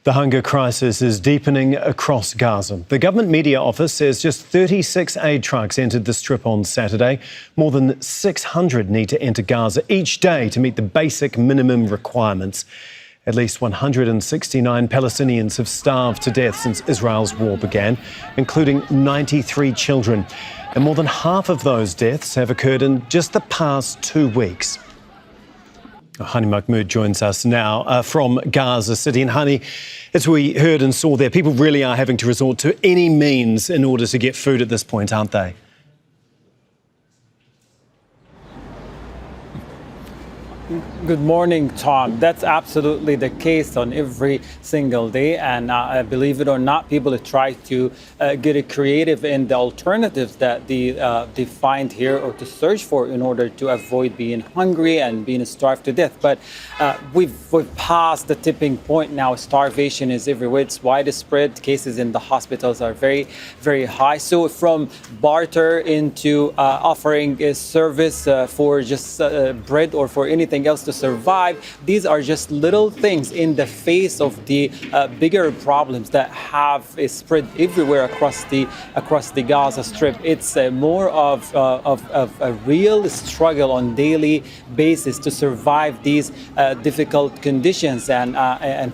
The hunger crisis is deepening across Gaza. The government media office says just 36 aid trucks entered the Strip on Saturday. More than 600 need to enter Gaza each day to meet the basic minimum requirements. At least 169 Palestinians have starved to death since Israel's war began, including 93 children. And more than half of those deaths have occurred in just the past 2 weeks. Hani Mahmoud joins us now from Gaza City. And Hani, as we heard and saw there, people really are having to resort to any means in order to get food at this point, aren't they? Good morning, Tom. That's absolutely the case on every single day. And believe it or not, people try to get creative in the alternatives that they find here or to search for in order to avoid being hungry and being starved to death. But we've passed the tipping point now. Starvation is everywhere. It's widespread. Cases in the hospitals are very, very high. So from barter into offering a service for just bread or for anything else to survive, these are just little things in the face of the bigger problems that have spread everywhere across the Gaza Strip. It's more of a real struggle on daily basis to survive these difficult conditions, and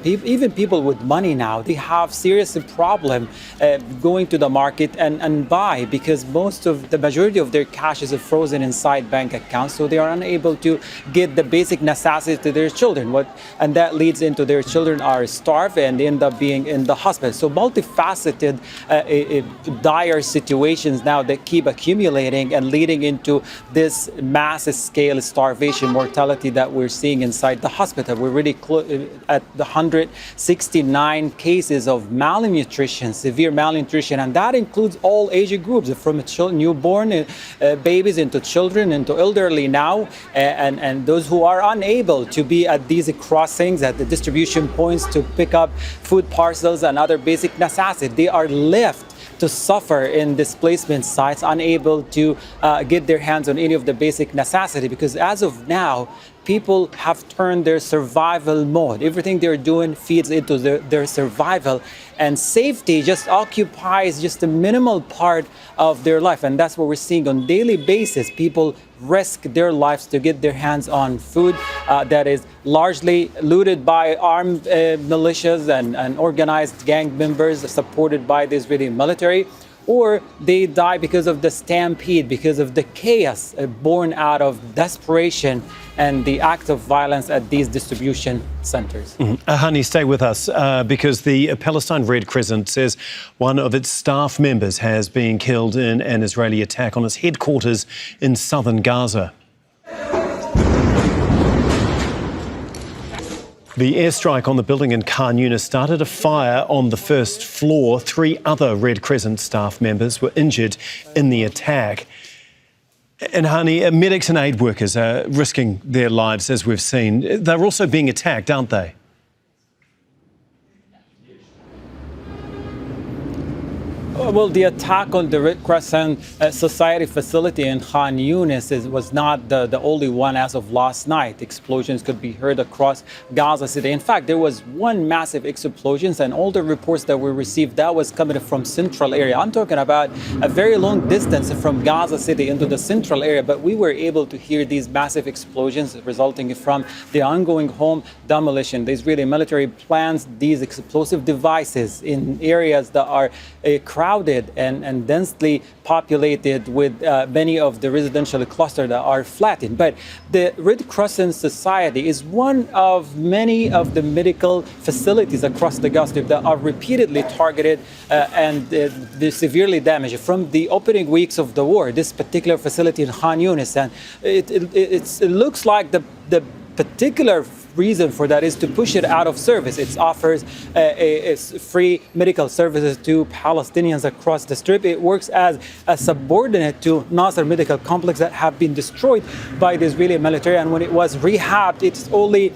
even people with money now, they have serious problem going to the market and buy, because the majority of their cash is frozen inside bank accounts, so they are unable to get the basic necessities to their children. And that leads into their children are starved and end up being in the hospital. So multifaceted, dire situations now that keep accumulating and leading into this massive scale starvation mortality that we're seeing inside the hospital. We're really at the 169 cases of malnutrition, severe malnutrition, and that includes all age groups, from newborn babies into children into elderly now, and those who are unable to be at these crossings, at the distribution points to pick up food parcels and other basic necessities. They are left to suffer in displacement sites, unable to get their hands on any of the basic necessity, because as of now, people have turned their survival mode. Everything they're doing feeds into their survival, and safety just occupies just a minimal part of their life. And that's what we're seeing on a daily basis. People risk their lives to get their hands on food that is largely looted by armed militias and organized gang members supported by the Israeli military, or they die because of the stampede, because of the chaos born out of desperation and the act of violence at these distribution centers. Hani, stay with us because the Palestine Red Crescent says one of its staff members has been killed in an Israeli attack on its headquarters in southern Gaza. The airstrike on the building in Khan Yunis started a fire on the first floor. 3 other Red Crescent staff members were injured in the attack. And Hani, medics and aid workers are risking their lives, as we've seen. They're also being attacked, aren't they? Well, the attack on the Red Crescent Society facility in Khan Yunis was not the only one as of last night. Explosions could be heard across Gaza City. In fact, there was one massive explosion, and all the reports that we received, that was coming from central area. I'm talking about a very long distance from Gaza City into the central area, but we were able to hear these massive explosions resulting from the ongoing home demolition. The Israeli military plants these explosive devices in areas that are crowded and densely populated, with many of the residential clusters that are flattened. But the Red Crescent Society is one of many of the medical facilities across the Gaza Strip that are repeatedly targeted and they're severely damaged. From the opening weeks of the war, this particular facility in Khan Yunis, and it looks like the particular reason for that is to push it out of service. It offers free medical services to Palestinians across the Strip. It works as a subordinate to Nasser Medical Complex that have been destroyed by the Israeli military. And when it was rehabbed, it's only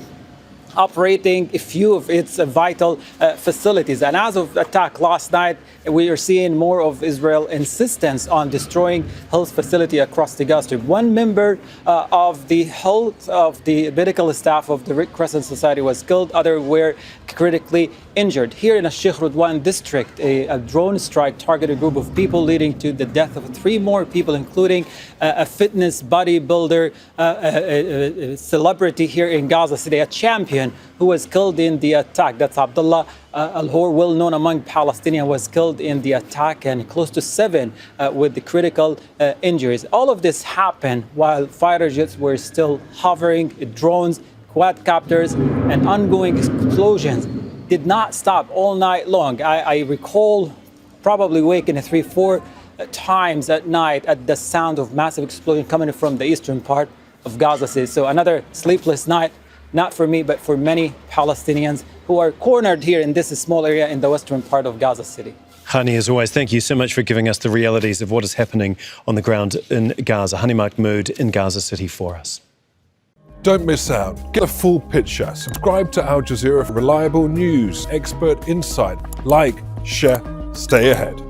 operating a few of its vital facilities. And as of attack last night, we are seeing more of Israel's insistence on destroying health facility across the Gaza Strip. One member of the health of the medical staff of the Red Crescent Society was killed. Others were critically injured. Here in the Sheikh Radwan district, a drone strike targeted a group of people, leading to the death of 3 more people, including a fitness bodybuilder, a celebrity here in Gaza City, a champion who was killed in the attack. That's Abdullah Al-Hor, well known among Palestinians, was killed in the attack, and close to 7 with the critical injuries. All of this happened while fighter jets were still hovering, drones, quadcopters, and ongoing explosions did not stop all night long. I recall probably waking 3-4 times at night at the sound of massive explosion coming from the eastern part of Gaza City. So another sleepless night, not for me, but for many Palestinians who are cornered here in this small area in the western part of Gaza City. Hani, as always, thank you so much for giving us the realities of what is happening on the ground in Gaza. Hani Mahmoud in Gaza City for us. Don't miss out. Get a full picture. Subscribe to Al Jazeera for reliable news, expert insight. Like, share, stay ahead.